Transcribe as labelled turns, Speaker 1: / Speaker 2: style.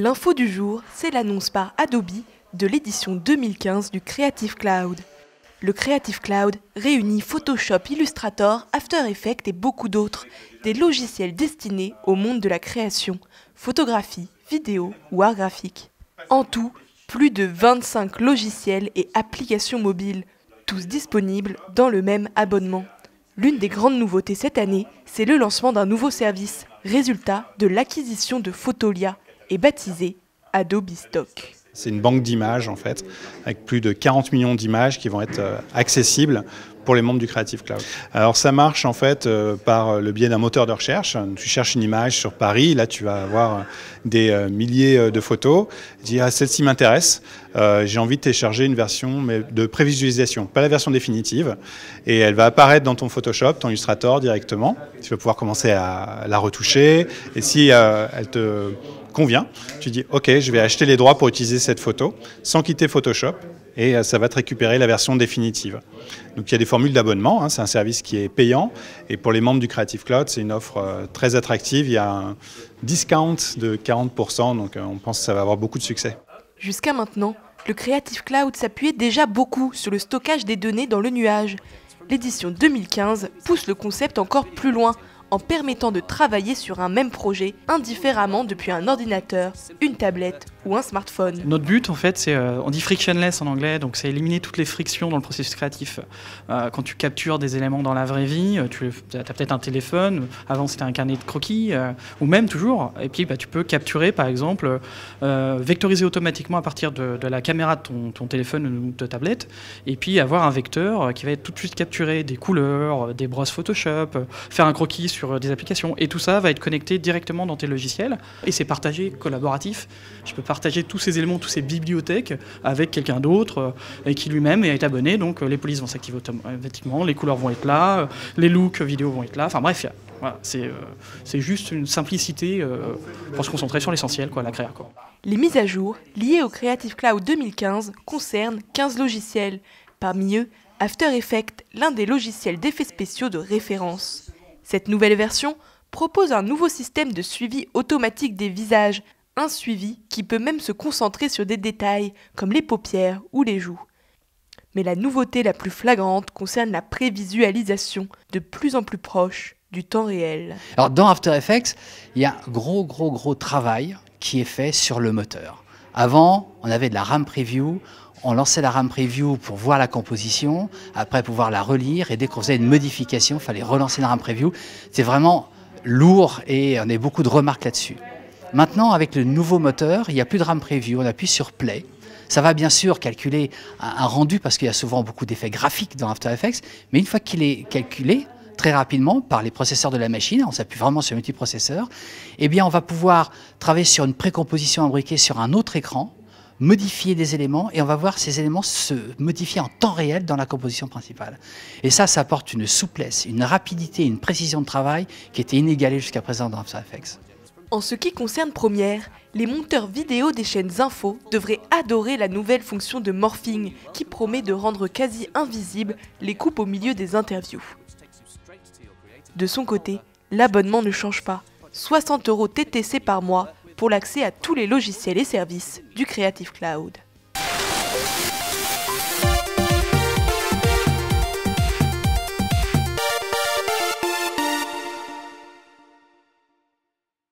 Speaker 1: L'info du jour, c'est l'annonce par Adobe de l'édition 2015 du Creative Cloud. Le Creative Cloud réunit Photoshop, Illustrator, After Effects et beaucoup d'autres, des logiciels destinés au monde de la création, photographie, vidéo ou art graphique. En tout, plus de 25 logiciels et applications mobiles, tous disponibles dans le même abonnement. L'une des grandes nouveautés cette année, c'est le lancement d'un nouveau service, résultat de l'acquisition de Fotolia, et baptisé Adobe Stock.
Speaker 2: C'est une banque d'images en fait, avec plus de 40 millions d'images qui vont être accessibles pour les membres du Creative Cloud. Alors ça marche en fait par le biais d'un moteur de recherche. Tu cherches une image sur Paris, là tu vas avoir des milliers de photos. Tu dis ah, celle-ci m'intéresse, j'ai envie de télécharger une version mais de prévisualisation, pas la version définitive. Et elle va apparaître dans ton Photoshop, ton Illustrator directement. Tu vas pouvoir commencer à la retoucher. Et si elle te convient, tu dis ok, je vais acheter les droits pour utiliser cette photo sans quitter Photoshop et ça va te récupérer la version définitive. Donc il y a des formules d'abonnement, hein, c'est un service qui est payant et pour les membres du Creative Cloud c'est une offre très attractive, il y a un discount de 40%, donc on pense que ça va avoir beaucoup de succès.
Speaker 1: Jusqu'à maintenant, le Creative Cloud s'appuyait déjà beaucoup sur le stockage des données dans le nuage. L'édition 2015 pousse le concept encore plus loin, en permettant de travailler sur un même projet indifféremment depuis un ordinateur, une tablette ou un smartphone.
Speaker 3: Notre but, en fait, c'est, on dit frictionless en anglais, donc c'est éliminer toutes les frictions dans le processus créatif. Quand tu captures des éléments dans la vraie vie, tu as peut-être un téléphone, avant c'était un carnet de croquis, ou même toujours, et puis tu peux capturer, par exemple, vectoriser automatiquement à partir de la caméra de ton téléphone ou de ta tablette, et puis avoir un vecteur qui va être tout de suite capturé des couleurs, des brosses Photoshop, faire un croquis sur des applications, et tout ça va être connecté directement dans tes logiciels, et c'est partagé, collaboratif. Je peux partager tous ces éléments, toutes ces bibliothèques avec quelqu'un d'autre et qui lui-même est abonné, donc les polices vont s'activer automatiquement, les couleurs vont être là, les looks vidéo vont être là, enfin bref, voilà, c'est juste une simplicité pour se concentrer sur l'essentiel, la créa.
Speaker 1: Les mises à jour liées au Creative Cloud 2015 concernent 15 logiciels, parmi eux After Effects, l'un des logiciels d'effets spéciaux de référence. Cette nouvelle version propose un nouveau système de suivi automatique des visages, un suivi qui peut même se concentrer sur des détails comme les paupières ou les joues. Mais la nouveauté la plus flagrante concerne la prévisualisation, de plus en plus proche du temps réel.
Speaker 4: Alors dans After Effects, il y a un gros travail qui est fait sur le moteur. Avant, on avait de la RAM Preview, on lançait la RAM Preview pour voir la composition, après pouvoir la relire, et dès qu'on faisait une modification, il fallait relancer la RAM Preview. C'est vraiment lourd et on a beaucoup de remarques là-dessus. Maintenant, avec le nouveau moteur, il n'y a plus de RAM Preview, on appuie sur Play. Ça va bien sûr calculer un rendu parce qu'il y a souvent beaucoup d'effets graphiques dans After Effects, mais une fois qu'il est calculé, très rapidement par les processeurs de la machine, on s'appuie vraiment sur multiprocesseur, eh bien on va pouvoir travailler sur une précomposition imbriquée sur un autre écran, modifier des éléments et on va voir ces éléments se modifier en temps réel dans la composition principale. Et ça apporte une souplesse, une rapidité, une précision de travail qui était inégalée jusqu'à présent dans After Effects.
Speaker 1: En ce qui concerne Premiere, les monteurs vidéo des chaînes info devraient adorer la nouvelle fonction de morphing qui promet de rendre quasi invisibles les coupes au milieu des interviews. De son côté, l'abonnement ne change pas, 60 € TTC par mois pour l'accès à tous les logiciels et services du Creative Cloud.